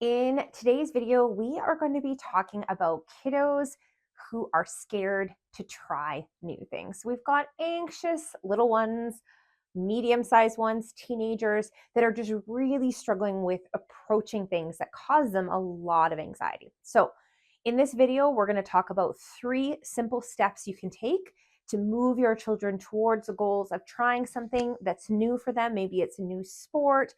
In today's video, we are going to be talking about kiddos who are scared to try new things. We've got anxious little ones, medium-sized ones, teenagers that are just really struggling with approaching things that cause them a lot of anxiety. So in this video, we're going to talk about 3 simple steps you can take to move your children towards the goals of trying something that's new for them. Maybe it's a new sport,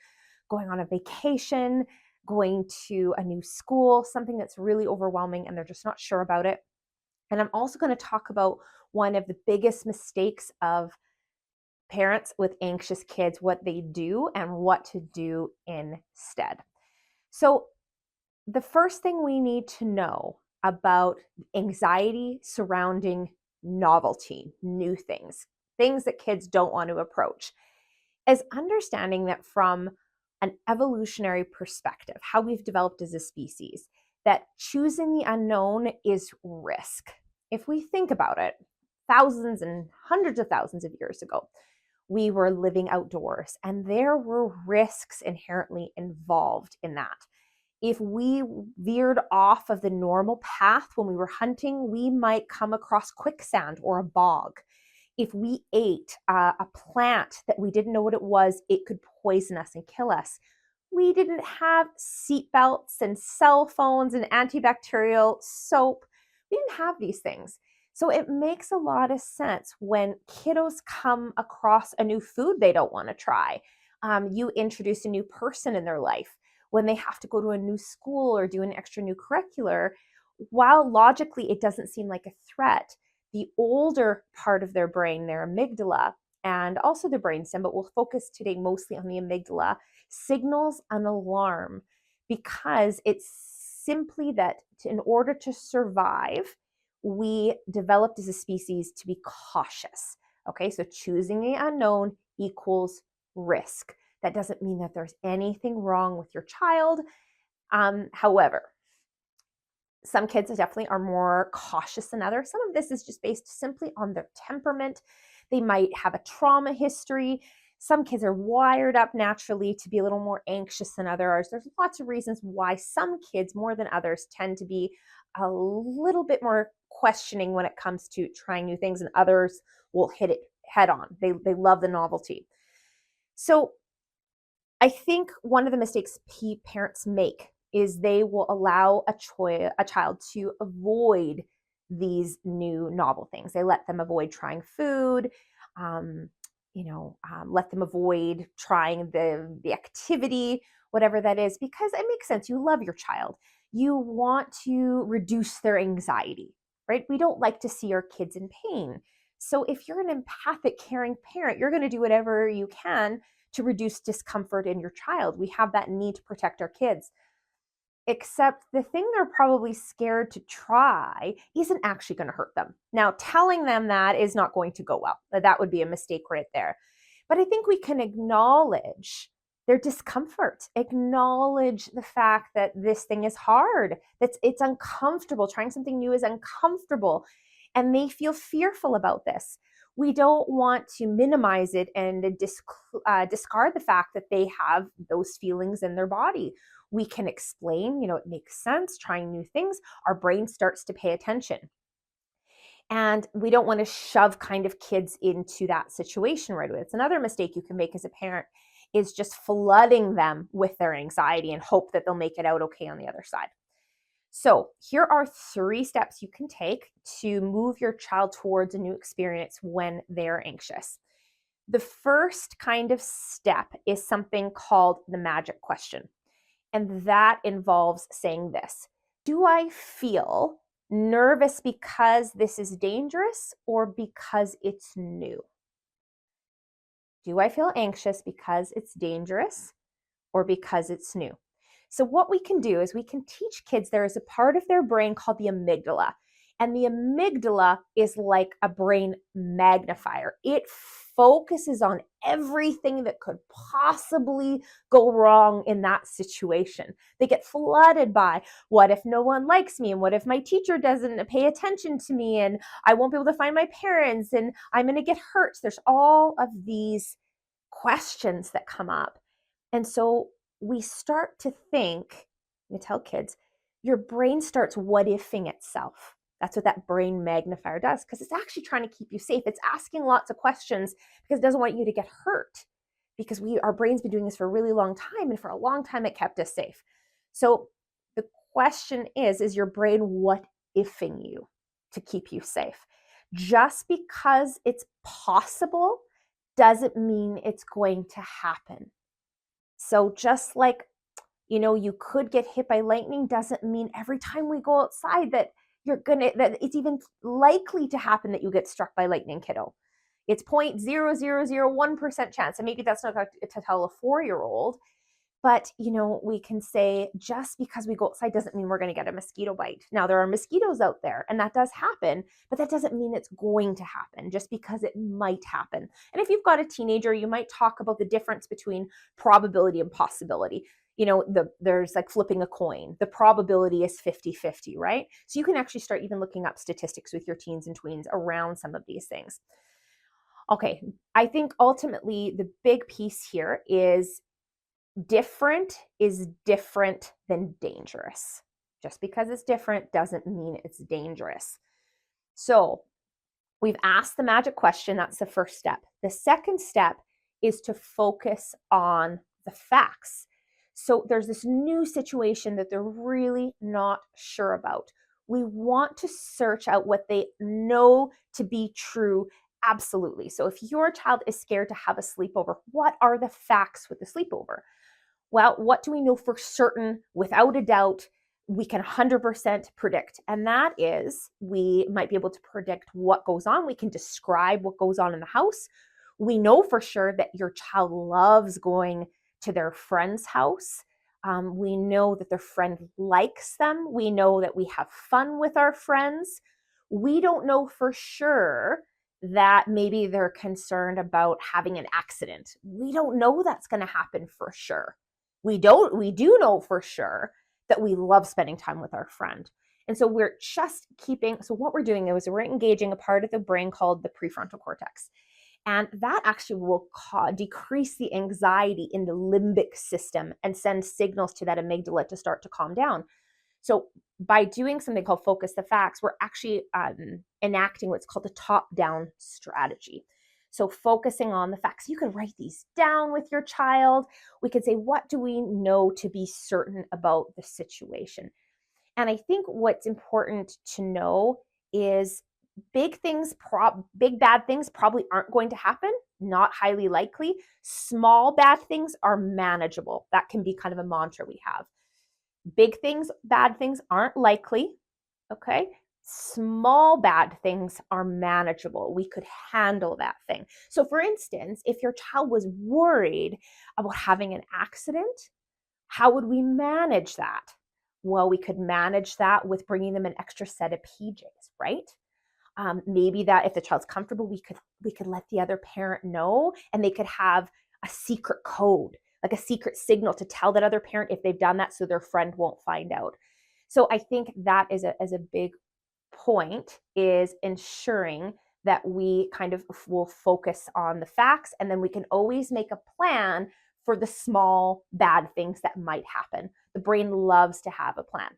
going on a vacation, going to a new school, something that's really overwhelming and they're just not sure about it. And I'm also going to talk about one of the biggest mistakes of parents with anxious kids, what they do and what to do instead. So, the first thing we need to know about anxiety surrounding novelty, new things, things that kids don't want to approach, is understanding that from an evolutionary perspective, how we've developed as a species, that choosing the unknown is risk. If we think about it, thousands and hundreds of thousands of years ago, we were living outdoors and there were risks inherently involved in that. If we veered off of the normal path when we were hunting, we might come across quicksand or a bog. If we ate a plant that we didn't know what it was, it could poison us and kill us. We didn't have seat belts and cell phones and antibacterial soap. We didn't have these things. So it makes a lot of sense when kiddos come across a new food they don't want to try. You introduce a new person in their life. When they have to go to a new school or do an extra new curricular, while logically it doesn't seem like a threat, the older part of their brain, their amygdala, and also the brainstem, but we'll focus today mostly on the amygdala, signals an alarm because it's simply that in order to survive, we developed as a species to be cautious. Okay, so choosing the unknown equals risk. That doesn't mean that there's anything wrong with your child. However, some kids definitely are more cautious than others. Some of this is just based simply on their temperament. They might have a trauma history. Some kids are wired up naturally to be a little more anxious than others. There's lots of reasons why some kids more than others tend to be a little bit more questioning when it comes to trying new things, and others will hit it head on. They love the novelty. So I think one of the mistakes parents make is they will allow a child to avoid these new novel things. They let them avoid trying food, let them avoid trying the activity, whatever that is, because it makes sense. You love your child. You want to reduce their anxiety, right? We don't like to see our kids in pain. So if you're an empathic, caring parent, you're going to do whatever you can to reduce discomfort in your child. We have that need to protect our kids. Except the thing they're probably scared to try isn't actually going to hurt them. Now, telling them that is not going to go well. That would be a mistake right there. But I think we can acknowledge their discomfort, acknowledge the fact that this thing is hard, that it's uncomfortable. Trying something new is uncomfortable, and they feel fearful about this. We don't want to minimize it and discard the fact that they have those feelings in their body. We can explain, it makes sense, trying new things. Our brain starts to pay attention. And we don't want to shove kind of kids into that situation right away. It's another mistake you can make as a parent, is just flooding them with their anxiety and hope that they'll make it out okay on the other side. So here are 3 steps you can take to move your child towards a new experience when they're anxious. The first kind of step is something called the magic question. And that involves saying this: do I feel nervous because this is dangerous or because it's new? Do I feel anxious because it's dangerous or because it's new? So what we can do is we can teach kids there is a part of their brain called the amygdala. And the amygdala is like a brain magnifier. It focuses on everything that could possibly go wrong in that situation. They get flooded by, what if no one likes me? And what if my teacher doesn't pay attention to me? And I won't be able to find my parents and I'm going to get hurt. There's all of these questions that come up. And so we start to think You tell kids, your brain starts what ifing itself. That's what that brain magnifier does, because it's actually trying to keep you safe. It's asking lots of questions because it doesn't want you to get hurt, because our brain's been doing this for a really long time, and for a long time it kept us safe. So the question is your brain what ifing you to keep you safe? Just because it's possible doesn't mean it's going to happen. So just like, you could get hit by lightning doesn't mean every time we go outside that that it's even likely to happen that you get struck by lightning, kiddo. It's 0.0001% chance. And maybe that's not to tell a 4-year-old, but we can say just because we go outside doesn't mean we're going to get a mosquito bite. Now, there are mosquitoes out there and that does happen, but that doesn't mean it's going to happen, just because it might happen. And if you've got a teenager, you might talk about the difference between probability and possibility. There's like flipping a coin. The probability is 50-50, right? So you can actually start even looking up statistics with your teens and tweens around some of these things. Okay, I think ultimately the big piece here is different than dangerous. Just because it's different doesn't mean it's dangerous. So we've asked the magic question. That's the first step. The second step is to focus on the facts. So there's this new situation that they're really not sure about. We want to search out what they know to be true. Absolutely. So if your child is scared to have a sleepover, what are the facts with the sleepover? Well, what do we know for certain, without a doubt, we can 100% predict? And that is, we might be able to predict what goes on. We can describe what goes on in the house. We know for sure that your child loves going to their friend's house. We know that their friend likes them. We know that we have fun with our friends. We don't know for sure that maybe they're concerned about having an accident. We don't know that's going to happen for sure. We do know for sure that we love spending time with our friend. And so what we're doing is we're engaging a part of the brain called the prefrontal cortex. And that actually will decrease the anxiety in the limbic system and send signals to that amygdala to start to calm down. So by doing something called focus the facts, we're actually enacting what's called the top-down strategy. So focusing on the facts. You can write these down with your child. We could say, what do we know to be certain about the situation? And I think what's important to know is big bad things probably aren't going to happen, not highly likely. Small bad things are manageable. That can be kind of a mantra we have. Big things, bad things aren't likely, okay? Small bad things are manageable. We could handle that thing. So for instance, if your child was worried about having an accident, how would we manage that? Well, we could manage that with bringing them an extra set of PJs, right? Maybe that if the child's comfortable, we could let the other parent know, and they could have a secret code, like a secret signal to tell that other parent if they've done that, so their friend won't find out. So I think that is a big point, is ensuring that we kind of will focus on the facts, and then we can always make a plan for the small bad things that might happen. The brain loves to have a plan.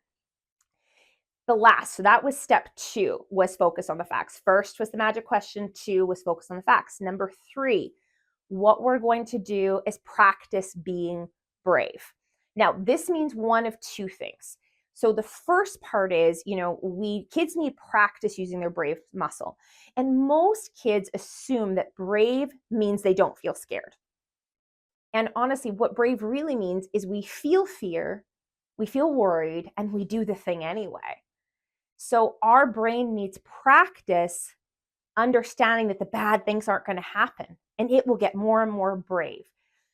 So that was step 2, was focus on the facts. First was the magic question. 2 was focus on the facts. Number 3, what we're going to do is practice being brave. Now, this means one of 2 things. So the first part is, kids need practice using their brave muscle. And most kids assume that brave means they don't feel scared. And honestly, what brave really means is we feel fear, we feel worried, and we do the thing anyway. So our brain needs practice understanding that the bad things aren't going to happen, and it will get more and more brave.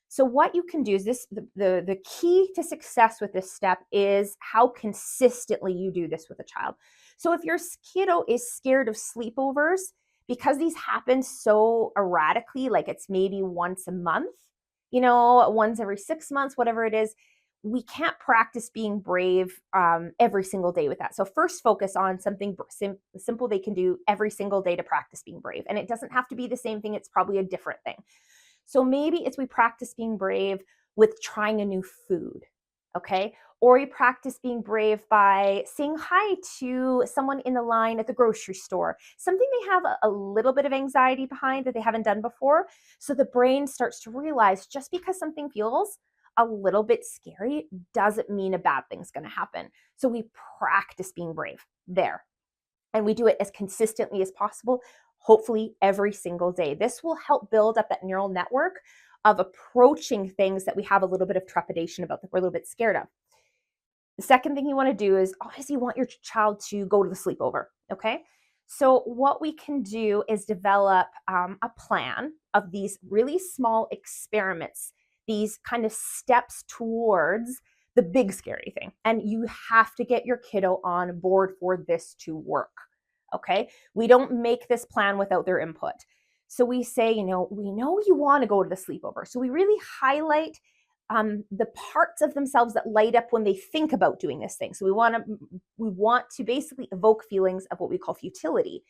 So what you can do is the key to success with this step is how consistently you do this with a child. So if your kiddo is scared of sleepovers, because these happen so erratically, like it's maybe once a month, once every 6 months, whatever it is, we can't practice being brave every single day with that. So first focus on something simple they can do every single day to practice being brave. And it doesn't have to be the same thing. It's probably a different thing. So maybe we practice being brave with trying a new food. Okay. Or you practice being brave by saying hi to someone in the line at the grocery store, something they have a little bit of anxiety behind that they haven't done before. So the brain starts to realize just because something feels a little bit scary doesn't mean a bad thing's going to happen. So we practice being brave there. And we do it as consistently as possible, hopefully every single day. This will help build up that neural network of approaching things that we have a little bit of trepidation about, that we're a little bit scared of. The second thing you want to do is obviously you want your child to go to the sleepover, okay? So what we can do is develop a plan of these really small experiments, these kind of steps towards the big scary thing. And you have to get your kiddo on board for this to work, okay? We don't make this plan without their input. So we say, we know you want to go to the sleepover. So we really highlight the parts of themselves that light up when they think about doing this thing. So we want to basically evoke feelings of what we call futility.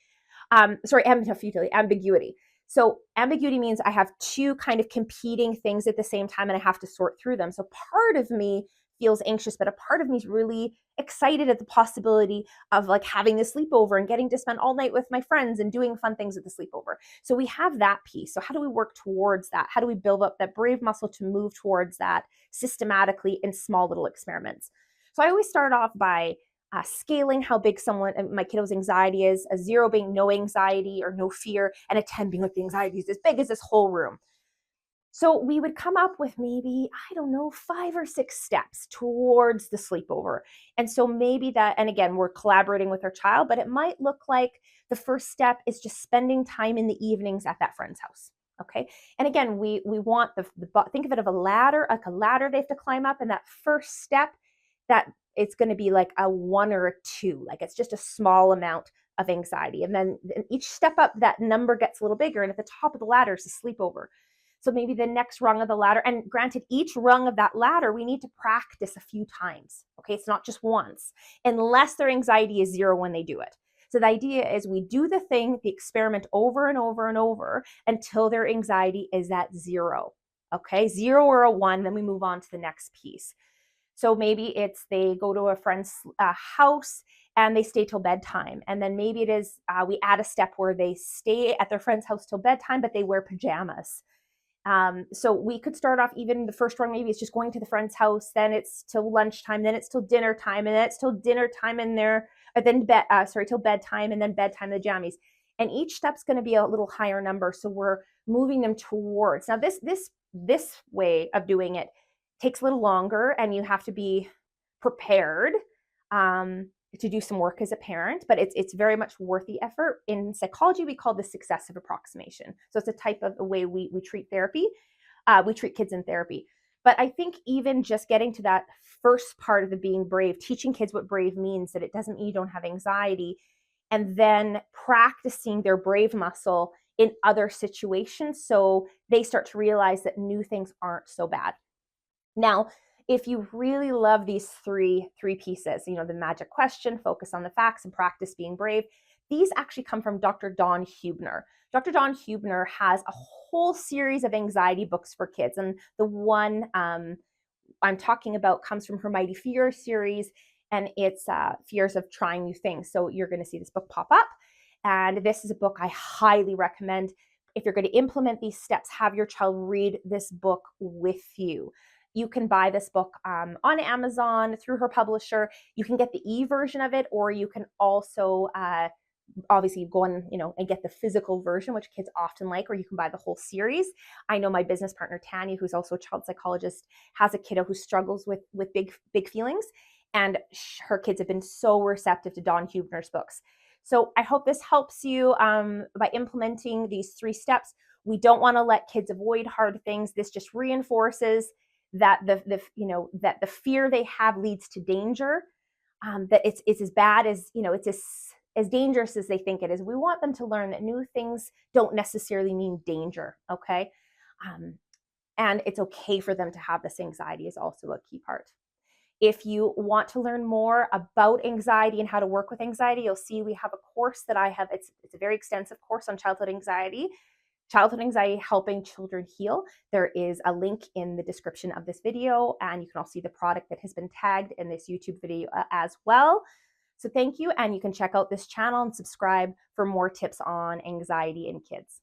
Ambiguity. So ambiguity means I have two kind of competing things at the same time and I have to sort through them. So part of me feels anxious, but a part of me is really excited at the possibility of like having the sleepover and getting to spend all night with my friends and doing fun things at the sleepover. So we have that piece. So how do we work towards that? How do we build up that brave muscle to move towards that systematically in small little experiments? So I always start off by scaling how big my kiddo's anxiety is, a 0 being no anxiety or no fear, and a 10 being like the anxiety is as big as this whole room. So we would come up with maybe, 5 or 6 steps towards the sleepover. And so maybe that, and again, we're collaborating with our child, but it might look like the first step is just spending time in the evenings at that friend's house. Okay. And again, we want think of it of a ladder, like a ladder they have to climb up. And that first step, that it's going to be like a 1 or a 2, like it's just a small amount of anxiety. And then each step up, that number gets a little bigger. And at the top of the ladder is the sleepover. So maybe the next rung of the ladder, and granted, each rung of that ladder, we need to practice a few times. Okay, it's not just once, unless their anxiety is 0 when they do it. So the idea is we do the experiment over and over and over until their anxiety is at 0. Okay, 0 or a 1, then we move on to the next piece. So maybe it's they go to a friend's house and they stay till bedtime. And then maybe it is we add a step where they stay at their friend's house till bedtime, but they wear pajamas. So we could start off, even the first rung, maybe it's just going to the friend's house, then it's till lunchtime, then it's till dinner time, and then it's till dinner time in there, till bedtime, and then bedtime, the jammies. And each step's going to be a little higher number. So we're moving them towards. Now this way of doing it takes a little longer, and you have to be prepared to do some work as a parent, but it's very much worth the effort. In psychology, we call this successive approximation. So it's a type of a way we treat therapy. We treat kids in therapy. But I think even just getting to that first part of the being brave, teaching kids what brave means, that it doesn't mean you don't have anxiety, and then practicing their brave muscle in other situations so they start to realize that new things aren't so bad. Now, if you really love these three pieces, the magic question, focus on the facts, and practice being brave, these actually come from Dr. Dawn Huebner. Dr. Dawn Huebner has a whole series of anxiety books for kids. And the one I'm talking about comes from her Mighty Fear series, and it's Fears of Trying New Things. So you're going to see this book pop up. And this is a book I highly recommend. If you're going to implement these steps, have your child read this book with you. You can buy this book on Amazon through her publisher. You can get the e-version of it, or you can also obviously go on, and get the physical version, which kids often like, or you can buy the whole series. I know my business partner, Tammy, who's also a child psychologist, has a kiddo who struggles with big feelings, and her kids have been so receptive to Dawn Huebner's books. So I hope this helps you by implementing these 3 steps. We don't want to let kids avoid hard things. This just reinforces that that the fear they have leads to danger, that it's as bad as, it's as dangerous as they think it is. We want them to learn that new things don't necessarily mean danger, okay? And it's okay for them to have this anxiety is also a key part. If you want to learn more about anxiety and how to work with anxiety, you'll see we have a course that I have. It's a very extensive course on childhood anxiety, Childhood Anxiety Helping Children Heal. There is a link in the description of this video, and you can also see the product that has been tagged in this YouTube video as well. So thank you, and you can check out this channel and subscribe for more tips on anxiety in kids.